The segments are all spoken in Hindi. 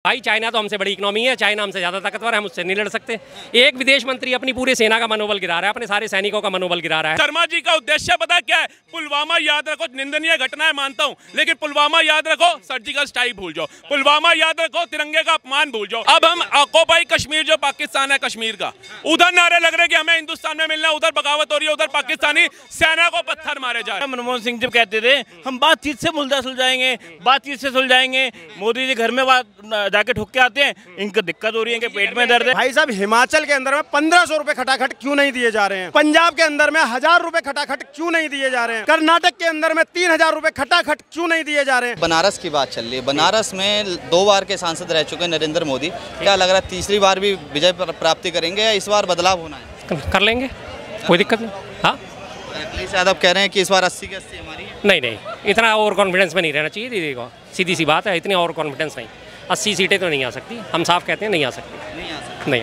भाई चाइना तो हमसे बड़ी इकोनॉमी है, चाइना हमसे ज़्यादा ताकतवर है, हम उससे नहीं लड़ सकते। एक विदेश मंत्री अपनी पूरी सेना का मनोबल गिरा रहा है, अपने सारे सैनिकों का मनोबल गिरा रहा है। शर्मा जी का उद्देश्य पता क्या है? पुलवामा याद रखो, निंदनीय घटना है मानता हूँ, लेकिन पुलवामा याद रखो, सर्जिकल स्ट्राइक भूल जाओ। पुलवामा याद रखो, तिरंगे का अपमान भूल जाओ। अब हम ऑक्युपाई कश्मीर जो पाकिस्तान है, कश्मीर का उधर नारे लग रहे कि हमें हिंदुस्तान में मिलना, उधर बगावत हो रही है, उधर पाकिस्तानी सेना को पत्थर मारे जा रहे हैं। मनमोहन सिंह जब कहते थे हम बातचीत से मुद्दा सुलझाएंगे, बातचीत से सुलझाएंगे, मोदी जी घर में जाके ठुक के आते हैं, इनको दिक्कत हो रही है कि पेट में दर्द है। भाई साहब, हिमाचल के अंदर में 1500 रुपए खटाखट क्यों नहीं दिए जा रहे हैं? पंजाब के अंदर में 1000 रुपए खटाखट क्यों नहीं दिए जा रहे हैं? कर्नाटक के अंदर में 3000 रुपए खटाखट क्यों नहीं दिए जा रहे हैं? बनारस की बात चल रही है, बनारस में 2 बार के सांसद रह चुके हैं नरेंद्र मोदी। क्या लग रहा है तीसरी बार भी विजय प्राप्ति करेंगे या इस बार बदलाव होना है? कर लेंगे, कोई दिक्कत नहीं। हाँ, अखिलेश यादव कह रहे हैं कि इस बार 80 की 80 हमारी है। नहीं, इतना ओवर कॉन्फिडेंस में नहीं रहना चाहिए दीदी को, सीधी सी बात है, इतनी ओवर कॉन्फिडेंस नहीं। 80 सीटें तो नहीं आ सकती, हम साफ कहते हैं नहीं आ सकती।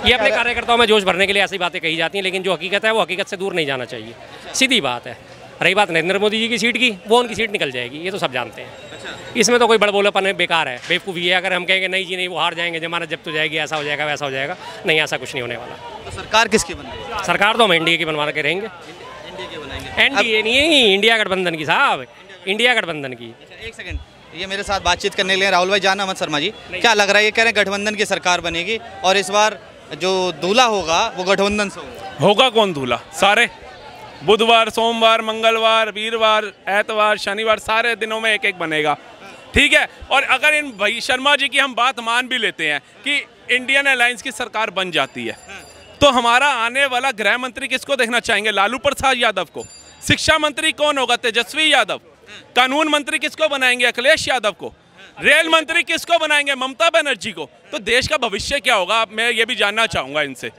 ये अपने कार्यकर्ताओं में जोश भरने के लिए ऐसी बातें कही जाती हैं, लेकिन जो हकीकत है वो हकीकत से दूर नहीं जाना चाहिए, सीधी बात है। रही बात नरेंद्र मोदी जी की सीट की, वो उनकी सीट निकल जाएगी, ये तो सब जानते हैं। इसमें तो कोई बड़बोलापन है, बेकार है, बेवकूफ़ी है। अगर हम कहेंगे नहीं जी नहीं वो हार जाएंगे, जमानत जब्त हो जाएगी, ऐसा हो जाएगा वैसा हो जाएगा, नहीं, ऐसा कुछ नहीं होने वाला। तो सरकार किसकी बनेगी? सरकार तो हम एनडीए की बनवा के रहेंगे। एनडीए नहीं, इंडिया गठबंधन की साहब, इंडिया गठबंधन की। एक सेकंड, ये मेरे साथ बातचीत करने के लिए राहुल भाई जान अहमद शर्मा जी, क्या लग रहा है? ये कह रहे हैं गठबंधन की सरकार बनेगी और इस बार जो दूल्हा होगा वो गठबंधन से होगा। कौन दूल्हा? सारे बुधवार, सोमवार, मंगलवार, वीरवार, एतवार, शनिवार, सारे दिनों में एक एक बनेगा, ठीक है। और अगर इन भाई शर्मा जी की हम बात मान भी लेते हैं कि इंडियन अलायंस की सरकार बन जाती है, तो हमारा आने वाला गृह मंत्री किसको देखना चाहेंगे? लालू प्रसाद यादव को। शिक्षा मंत्री कौन होगा? तेजस्वी यादव। कानून मंत्री किसको बनाएंगे? अखिलेश यादव को। रेल मंत्री किसको बनाएंगे? ममता बनर्जी को। तो देश का भविष्य क्या होगा? मैं ये भी जानना चाहूंगा इनसे,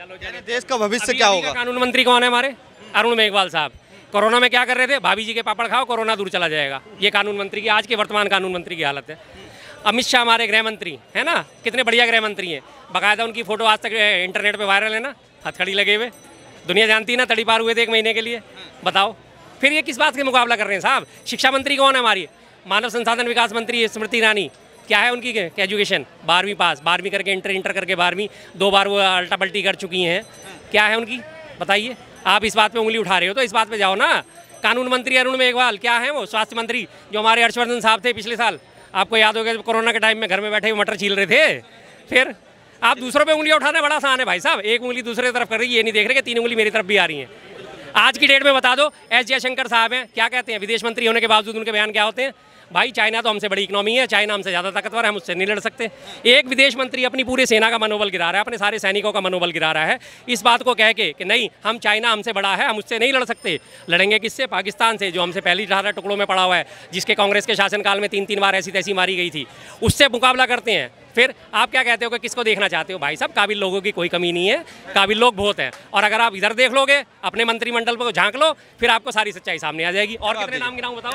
देश का भविष्य क्या होगा? कानून मंत्री कौन है हमारे? अरुण मेघवाल साहब। कोरोना में क्या कर रहे थे? भाभी जी के पापड़ खाओ, कोरोना दूर चला जाएगा। ये कानून मंत्री की, आज के वर्तमान कानून मंत्री की हालत है। अमित शाह हमारे गृह मंत्री है ना, कितने बढ़िया गृह मंत्री हैं, बाकायदा उनकी फोटो आज तक इंटरनेट पे वायरल है ना, हथकड़ी लगे हुए, दुनिया जानती है ना, तड़ी पार हुए थे 1 महीने के लिए। बताओ फिर ये किस बात के मुकाबला कर रहे हैं साहब? शिक्षा मंत्री कौन है हमारी? मानव संसाधन विकास मंत्री स्मृति ईरानी। क्या है उनकी एजुकेशन? 12वीं पास, 12वीं करके इंटर करके 12वीं, 2 बार वो अल्टा पल्टी कर चुकी हैं। क्या है उनकी? बताइए। आप इस बात पे उंगली उठा रहे हो तो इस बात पे जाओ ना। कानून मंत्री अरुण मेघवाल क्या है वो? स्वास्थ्य मंत्री जो हमारे हर्षवर्धन साहब थे पिछले साल, आपको याद होगा जब कोरोना के टाइम में घर में बैठे हुए मटर छील रहे थे। फिर आप दूसरों पे उंगलियां उठाना बड़ा आसान है भाई साहब, एक उंगली दूसरे तरफ कर रही है, ये नहीं देख रहे कि 3 उंगली मेरी तरफ भी आ रही है। आज की डेट में बता दो, एस जयशंकर साहब हैं, क्या कहते हैं? विदेश मंत्री होने के बावजूद उनके बयान क्या होते हैं? भाई चाइना तो हमसे बड़ी इकोनॉमी है, चाइना हमसे ज़्यादा ताकतवर है, हम उससे नहीं लड़ सकते। एक विदेश मंत्री अपनी पूरी सेना का मनोबल गिरा रहा है, अपने सारे सैनिकों का मनोबल गिरा रहा है, इस बात को कह के कि नहीं हम चाइना हमसे बड़ा है, हम उससे नहीं लड़ सकते। लड़ेंगे किससे? पाकिस्तान से, जो हमसे पहली 18 टुकड़ों में पड़ा हुआ है, जिसके कांग्रेस के शासनकाल में 3-3 बार ऐसी तैसी मारी गई थी, उससे मुकाबला करते हैं। फिर आप क्या कहते हो कि किसको देखना चाहते हो? भाई साहब, काबिल लोगों की कोई कमी नहीं है, काबिल लोग बहुत हैं। और अगर आप इधर देख लोगे, अपने मंत्रिमंडल को झांक लो, फिर आपको सारी सच्चाई सामने आ जाएगी। और कितने नाम गिनाऊं बताओ?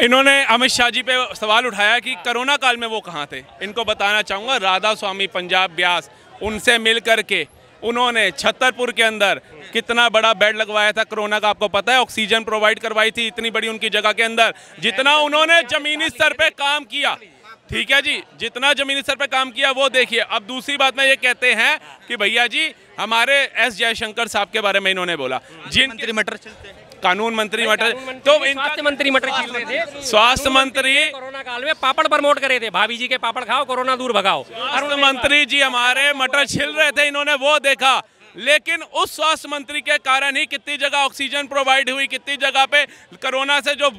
इन्होंने अमित शाह जी पे सवाल उठाया कि कोरोना काल में वो कहाँ थे। इनको बताना चाहूँगा, राधा स्वामी पंजाब ब्यास, उनसे मिल करके उन्होंने छतरपुर के अंदर कितना बड़ा बेड लगवाया था कोरोना का, आपको पता है? ऑक्सीजन प्रोवाइड करवाई थी इतनी बड़ी उनकी जगह के अंदर। जितना उन्होंने जमीनी स्तर पे काम किया, ठीक है जी, जितना जमीनी स्तर पे काम किया वो देखिए। अब दूसरी बात में ये कहते हैं कि भैया जी हमारे एस जयशंकर साहब के बारे में इन्होंने बोला, जिन मंत्री मटर चलते हैं, कानून मंत्री मटर, तो स्वास्थ्य मंत्री मटर छील रहे थे। स्वास्थ्य मंत्री कोरोना काल में पापड़ प्रमोट करे थे, भाभी जी के पापड़ खाओ, कोरोना दूर भगाओ। स्वास्थ्य मंत्री जी हमारे मटर छिल रहे थे, इन्होंने वो देखा। लेकिन उस स्वास्थ्य मंत्री के कारण ही कितनी जगह ऑक्सीजन प्रोवाइड हुई, कितनी जगह पे कोरोना से जो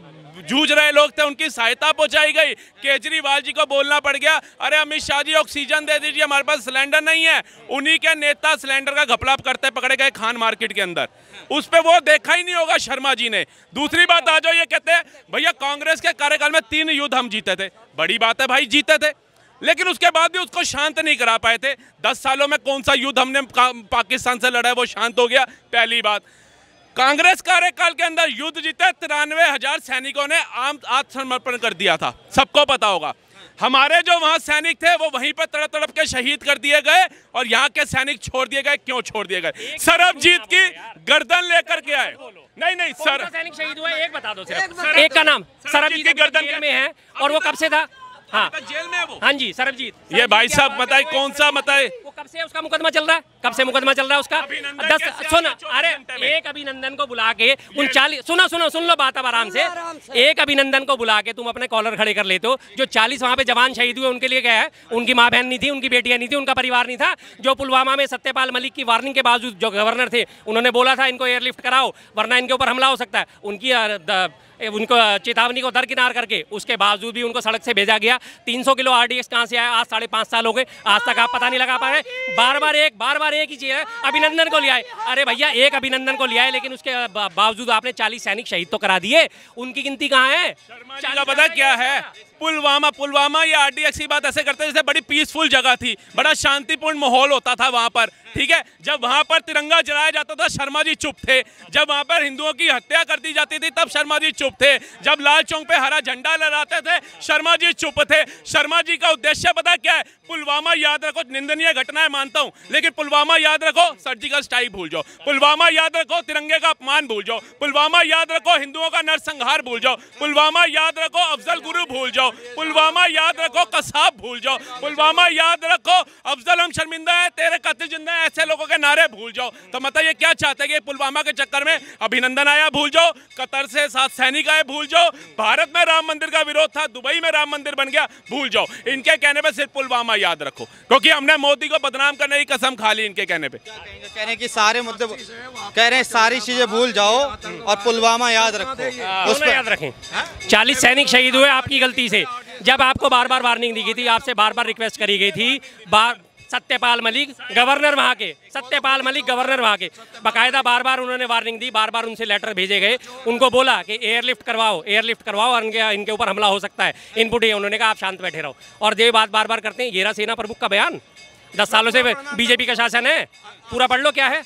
जूझ रहे लोग थे उनकी सहायता पहुंचाई गई। केजरीवाल जी को बोलना पड़ गया, अरे अमित शाह जी ऑक्सीजन दे दीजिए, हमारे पास सिलेंडर नहीं है। उन्हीं के नेता सिलेंडर का घपला करते पकड़े गए खान मार्केट के अंदर, उस पर वो देखा ही नहीं होगा शर्मा जी ने। दूसरी बात आ जाओ, ये कहते हैं भैया कांग्रेस के कार्यकाल में 3 युद्ध हम जीते थे। बड़ी बात है भाई, जीते थे, लेकिन उसके बाद भी उसको शांत नहीं करा पाए थे। 10 सालों में कौन सा युद्ध हमने पाकिस्तान से लड़ा है वो शांत हो गया? पहली बात। कांग्रेस कार्यकाल के अंदर युद्ध जीते 93,000 सैनिकों ने आत्मसमर्पण कर दिया था, सबको पता होगा। हमारे जो वहां सैनिक थे वो वहीं पर तड़प तड़प के शहीद कर दिए गए और यहाँ के सैनिक छोड़ दिए गए। क्यों छोड़ दिए गए? सरबजीत की गर्दन लेकर के आए। नहीं सर, सैनिक शहीद हुआ एक बता दो सिर्फ, एक का नाम सरबजीत की गर्दन में है। और वो कब से था? हाँ जेल में है वो। हाँ जी सरबजीत। ये भाई साहब बताइए कौन सा बताए, वो कब से उसका मुकदमा चल रहा है, कब से मुकदमा चल रहा है उसका? अभिनंदन 10 कैसे सुन, आ गया अरे 24 घंटे में? एक अभिनंदन को बुला के उन 40 सुन लो बात अब आराम से। एक अभिनंदन को बुला के तुम अपने कॉलर खड़े कर लेते हो। जो 40 वहाँ पे जवान शहीद हुए उनके लिए क्या है? उनकी माँ बहन नहीं थी, उनकी बेटियां नहीं थी, उनका परिवार नहीं था। जो पुलवामा में सत्यपाल मलिक की वार्निंग के बावजूद जो गवर्नर थे उन्होंने बोला था इनको एयरलिफ्ट कराओ वरना इनके ऊपर हमला हो सकता है, उनको चेतावनी को दरकिनार करके उसके बावजूद भी उनको सड़क से भेजा गया। 300 किलो RDX कहाँ से आया? आज 5.5 साल हो गए, आज तक आप पता नहीं लगा पा रहे। बार बार एक ही चीज़ है, अभिनंदन को ले आए। अरे भैया एक अभिनंदन को ले आए लेकिन उसके बावजूद आपने 40 सैनिक शहीद तो करा दिए, उनकी गिनती कहाँ है? शर्मा जी का पता क्या है? पुलवामा ये RDX की बात ऐसे करते हैं जैसे बड़ी पीसफुल जगह थी, बड़ा शांतिपूर्ण माहौल होता था वहां पर, ठीक है। जब वहां पर तिरंगा जलाया जाता था शर्मा जी चुप थे, जब वहां पर हिंदुओं की हत्या कर दी जाती थी तब शर्मा जी चुप थे, जब लाल चौक पे हरा झंडा लहराते थे शर्मा जी चुप थे। शर्मा जी का उद्देश्य पता क्या है? पुलवामा याद रखो, निंदनीय घटना है मानता हूं, लेकिन पुलवामा याद रखो, सर्जिकल स्ट्राइक भूल जाओ, पुलवामा याद रखो, तिरंगे का अपमान भूल जाओ, पुलवामा याद रखो, हिंदुओं का नरसंहार भूल जाओ, पुलवामा याद रखो, अफजल गुरु भूल जाओ, पुलवामा याद रखो, कसाब भूल जाओ, पुलवामा याद रखो, अफजल हम शर्मिंदा है, तेरे कत्ल जिंदा है, ऐसे लोगों के नारे भूल जाओ। तो मतलब ये क्या चाहते हैं कि पुलवामा के चक्कर में अभिनंदन आया भूल जाओ, कतर से 7 सैनिक आए भूल जाओ, भारत में राम मंदिर का विरोध था, दुबई में राम मंदिर बन गया भूल जाओ। इनके कहने पे सिर्फ पुलवामा याद रखो, क्योंकि हमने मोदी को बदनाम करने की कसम खा ली इनके कहने पे। कह रहे हैं कि सारे मुद्दे कह रहे हैं सारी चीजें भूल जाओ और पुलवामा याद रखो। उस पर याद रखें 40 सैनिक शहीद हुए आपकी गलती से। जब आपको बार बार वार्निंग दी गई थी, आपसे बार बार रिक्वेस्ट करी गई थी, सत्यपाल मलिक गवर्नर वहाँ के, सत्यपाल मलिक गवर्नर वहाँ के, बाकायदा बार बार उन्होंने वार्निंग दी, बार बार उनसे लेटर भेजे गए, उनको बोला कि एयरलिफ्ट करवाओ और इनके ऊपर हमला हो सकता है, इनपुट ये उन्होंने कहा आप शांत बैठे रहो। और ये बात बार बार करते हैं। ये रहा सेना प्रमुख का बयान, 10 सालों से बीजेपी का शासन है, पूरा पढ़ लो क्या है।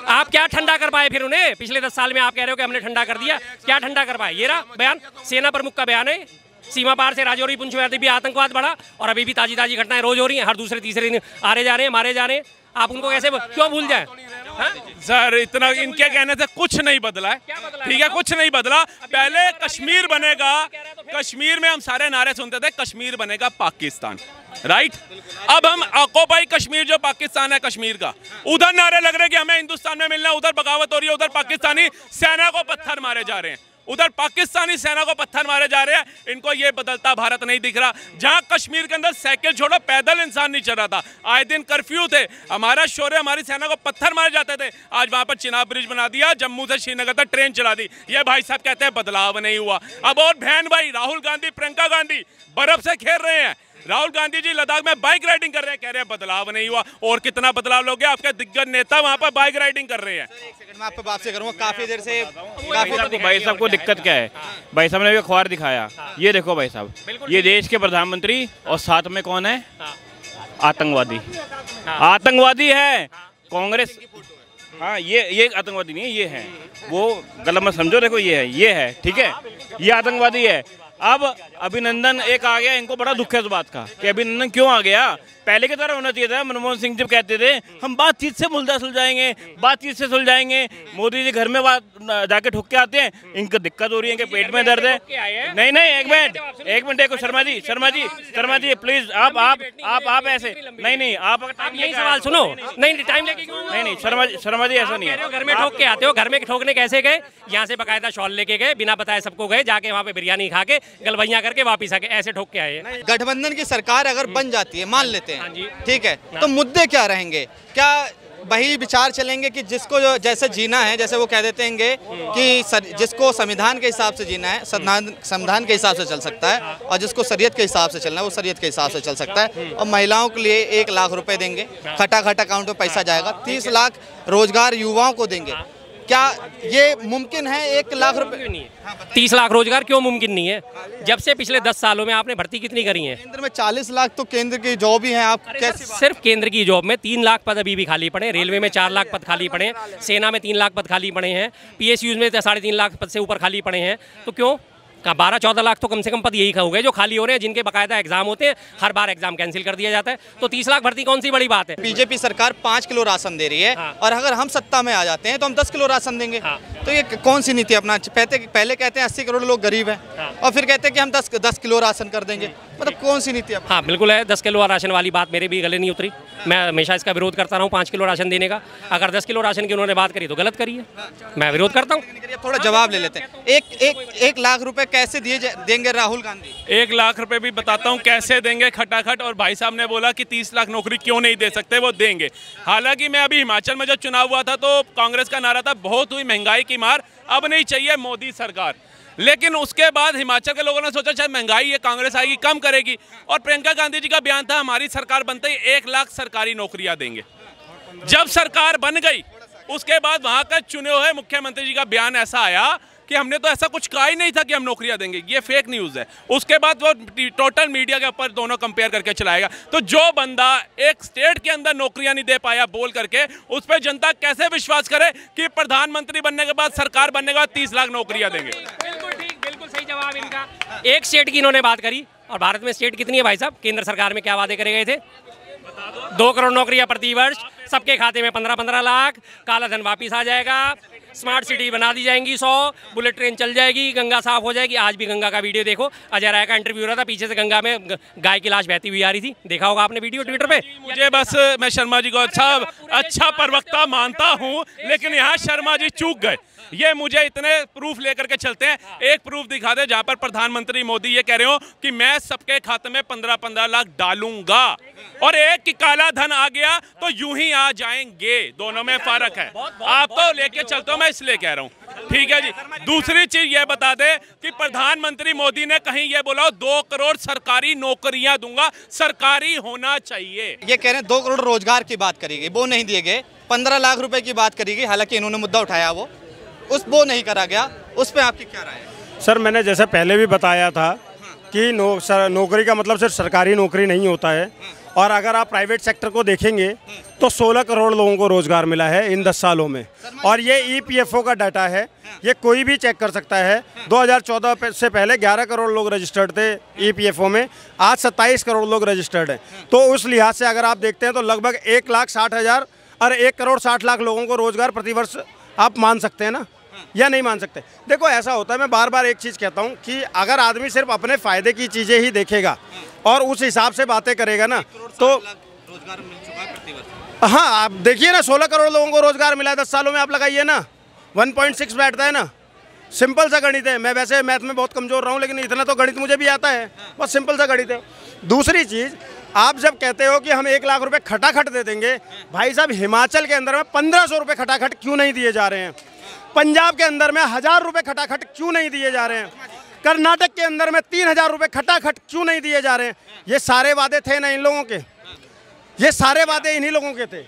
आप क्या ठंडा कर पाए फिर उन्हें? पिछले 10 साल में आप कह रहे हो कि हमने ठंडा कर दिया, क्या ठंडा कर पाए? ये रहा बयान, सेना प्रमुख का बयान है। सीमा पार से राजौरी पुंछ में भी आतंकवाद बढ़ा और अभी भी ताजी घटनाएं रोज हो रही हैं, हर दूसरे तीसरे दिन आ रहे जा रहे हैं, मारे जा रहे हैं। आप उनको कैसे क्यों भूल जाए? सर इतना इनके कहने से कुछ नहीं बदला है, ठीक है, कुछ नहीं बदला। पहले कश्मीर बनेगा, कश्मीर में हम सारे नारे सुनते थे कश्मीर बनेगा पाकिस्तान, राइट। अब हम ऑक्युपाई कश्मीर जो पाकिस्तान है कश्मीर का, उधर नारे लग रहे हैं कि हमें हिंदुस्तान में मिलना, उधर बगावत हो रही है, उधर पाकिस्तानी सेना को पत्थर मारे जा रहे हैं, उधर पाकिस्तानी सेना को पत्थर मारे जा रहे हैं। इनको ये बदलता भारत नहीं दिख रहा। जहां कश्मीर के अंदर साइकिल छोड़ो पैदल इंसान नहीं चल रहा था, आए दिन कर्फ्यू थे, हमारा शौर्य हमारी सेना को पत्थर मारे जाते थे, आज वहां पर चिनाब ब्रिज बना दिया, जम्मू से श्रीनगर तक ट्रेन चला दी। ये भाई साहब कहते हैं बदलाव नहीं हुआ। अब और बहन भाई राहुल गांधी प्रियंका गांधी बर्फ से खेल रहे हैं, राहुल गांधी जी लद्दाख में बाइक राइडिंग कर रहे हैं, कह रहे हैं बदलाव नहीं हुआ। और कितना बदलाव लोगे? आपके दिग्गज नेता वहां पर बाइक राइडिंग कर रहे हैं। एक सेकंड में आप पे बात से करूंगा, काफी देर से भाई साहब को दिक्कत क्या है? भाई साहब ने भी अखबार दिखाया, ये देखो भाई साहब, ये देश के प्रधानमंत्री और साथ में कौन है? आतंकवादी, आतंकवादी है कांग्रेस। हाँ ये आतंकवादी नहीं है, ये है, वो गलत मत समझो, देखो ये है, ठीक है, ये आतंकवादी है। अब अभिनंदन एक आ गया, इनको बड़ा दुख है इस बात का कि अभिनंदन क्यों आ गया। पहले की तरह होना चाहिए था। मनमोहन सिंह जब कहते थे हम बातचीत से मुद्दा सुलझाएंगे, बातचीत से सुलझाएंगे, मोदी जी घर में जाके ठोक के आते हैं, इनको दिक्कत हो रही है कि पेट में दर्द है। नहीं एक मिनट देखो शर्मा जी प्लीज आप ऐसे नहीं आप यही सवाल सुनो, नहीं टाइम लेके नहीं शर्मा जी ऐसा नहीं है। घर में ठोक के आते हो, घर में ठोकने कैसे गए? यहाँ से बकायदा शॉल लेके गए, बिना बताए सबको गए, जाके वहाँ पे बिरयानी खा के गलबैया करके वापिस आ गए, ऐसे ठोक के आए। गठबंधन की सरकार अगर बन जाती है, मान लेते हाँ जी। हैं, ठीक है, तो मुद्दे क्या रहेंगे? क्या वही विचार चलेंगे कि जिसको जो जैसे जीना है, जैसे वो कह देते हैं कि जिसको संविधान के हिसाब से जीना है संविधान के हिसाब से चल सकता है, और जिसको शरीयत के हिसाब से चलना है वो शरीयत के हिसाब से चल सकता है। और महिलाओं के लिए 1 लाख रुपए देंगे, खटाखट अकाउंट में पैसा जाएगा, 30 लाख रोजगार युवाओं को देंगे। क्या ये मुमकिन है? 1 लाख रुपए नहीं है, 30 लाख रोजगार क्यों मुमकिन नहीं है? जब से पिछले 10 सालों में आपने भर्ती कितनी करी है? केंद्र में 40 लाख तो केंद्र की जॉब ही है। आप कैसे सिर्फ केंद्र की जॉब में 3 लाख पद अभी भी खाली पड़े, रेलवे में 4 लाख पद खाली पड़े, सेना में 3 लाख पद खाली पड़े हैं, PSUs में 3.5 लाख पद से ऊपर खाली पड़े हैं। तो क्यों? 12-14 लाख तो कम से कम पद यही हो गए जो खाली हो रहे हैं, जिनके बाकायदा एग्जाम होते हैं, हर बार एग्जाम कैंसिल कर दिया जाता है। तो 30 लाख भर्ती कौन सी बड़ी बात है? बीजेपी सरकार 5 किलो राशन दे रही है, और अगर हम सत्ता में आ जाते हैं तो हम 10 किलो राशन देंगे। तो ये कौन सी नीति अपना? पहले कहते हैं 80 करोड़ लोग गरीब हैं और फिर कहते हैं कि हम 10 किलो राशन कर देंगे। मतलब कौन सी नीति? हाँ बिल्कुल है, 10 किलो राशन वाली बात मेरे भी गले नहीं उतरी। मैं हमेशा इसका विरोध करता रहा हूँ 5 किलो राशन देने का। अगर 10 किलो राशन की उन्होंने बात करी तो गलत करी है, मैं विरोध करता हूँ। थोड़ा जवाब ले लेते हैं। एक लाख रुपए कैसे देंगे राहुल गांधी? 1 लाख रुपए भी बताता हूँ कैसे देंगे खटाखट। और भाई साहब ने बोला कि 30 लाख नौकरी क्यों नहीं दे सकते, वो देंगे। हालांकि मैं अभी हिमाचल में जब चुनाव हुआ था तो कांग्रेस का नारा था बहुत हुई महंगाई की मार, अब नहीं चाहिए मोदी सरकार। लेकिन उसके बाद हिमाचल के लोगों ने सोचा शायद महंगाई ये कांग्रेस आएगी कम करेगी, और प्रियंका गांधी जी का बयान था हमारी सरकार बनते ही 1 लाख सरकारी नौकरियां देंगे। जब सरकार बन गई उसके बाद वहां का चुने हुए मुख्यमंत्री जी का बयान ऐसा आया कि हमने तो ऐसा कुछ कहा ही नहीं था कि हम नौकरियां देंगे, ये फेक न्यूज़ है। उसके बाद वो टोटल मीडिया के ऊपर दोनों कंपेयर करके चलाएगा। तो जो बंदा एक स्टेट के अंदर नौकरियां नहीं दे पाया बोल करके, उस पर जनता कैसे विश्वास करे कि प्रधानमंत्री बनने के बाद, सरकार बनने के बाद 30 लाख नौकरियां देंगे? बिल्कुल ठीक, बिल्कुल सही जवाब इनका। एक स्टेट की इन्होंने बात करी, और भारत में स्टेट कितनी है भाई साहब? केंद्र सरकार में क्या वादे करे गए थे? 2 करोड़ नौकरियां प्रति वर्ष, सबके खाते में 15-15 लाख, काला धन वापिस आ जाएगा, स्मार्ट सिटी बना दी जाएंगी 100, बुलेट ट्रेन चल जाएगी, गंगा साफ हो जाएगी। आज भी गंगा का वीडियो देखो, अजय राय का इंटरव्यू हो रहा था, पीछे से गंगा में गाय की लाश बहती हुई आ रही थी, देखा होगा आपने वीडियो ट्विटर पे। मुझे बस, मैं शर्मा जी को अच्छा प्रवक्ता मानता हूं, लेकिन यहाँ शर्मा जी चूक गए। ये मुझे इतने प्रूफ लेकर के चलते हैं, एक प्रूफ दिखा दे जहां पर प्रधानमंत्री मोदी ये कह रहे हो कि मैं सबके खाते में 15-15 लाख डालूंगा, और एक की काला धन आ गया तो यूं ही आ जाएंगे। दोनों में फर्क है, आपको लेके चलता हूं, मैं इसलिए कह रहा हूं। ठीक है जी। दूसरी चीज ये बता दे कि प्रधानमंत्री मोदी ने कहीं ये बोला 2 करोड़ सरकारी नौकरियां दूंगा, सरकारी होना चाहिए। ये कह रहे हैं 2 करोड़ रोजगार की बात करी गई, वो नहीं दिए गए। 15 लाख रुपए की बात करी गई, हालांकि इन्होंने मुद्दा उठाया, वो नहीं करा गया। उस पर आपकी क्या राय है? सर मैंने जैसे पहले भी बताया था कि नौकरी का मतलब सिर्फ सरकारी नौकरी नहीं होता है, और अगर आप प्राइवेट सेक्टर को देखेंगे तो 16 करोड़ लोगों को रोज़गार मिला है इन 10 सालों में, और ये EPFO का डाटा है, ये कोई भी चेक कर सकता है। 2014 से पहले 11 करोड़ लोग रजिस्टर्ड थे EPFO में, आज 27 करोड़ लोग रजिस्टर्ड हैं। तो उस लिहाज से अगर आप देखते हैं तो लगभग 1,60,000 और 1 करोड़ 60 लाख लोगों को रोज़गार प्रतिवर्ष आप मान सकते हैं ना, या नहीं मान सकते? देखो ऐसा होता है, मैं बार बार एक चीज़ कहता हूँ कि अगर आदमी सिर्फ अपने फ़ायदे की चीज़ें ही देखेगा और उस हिसाब से बातें करेगा ना, तो रोजगार मिल चुका है प्रतिवर्ष। हाँ आप देखिए ना, 16 करोड़ लोगों को रोज़गार मिला है 10 सालों में, आप लगाइए ना, 1.6 बैठता है ना। सिंपल सा गणित है। मैं वैसे मैथ में बहुत कमज़ोर रहा हूँ, लेकिन इतना तो गणित मुझे भी आता है, बस सिंपल सा गणित है। दूसरी चीज़, आप जब कहते हो कि हम 1 लाख रुपए खटाखट दे देंगे, भाई साहब हिमाचल के अंदर में 1500 रुपये खटाखट क्यों नहीं दिए जा रहे हैं? पंजाब के अंदर में 1000 रुपये खटाखट क्यों नहीं दिए जा रहे हैं? कर्नाटक के अंदर में 3000 रुपये खटाखट क्यों नहीं दिए जा रहे हैं? ये सारे वादे थे ना इन लोगों के, ये सारे वादे इन्हीं लोगों के थे।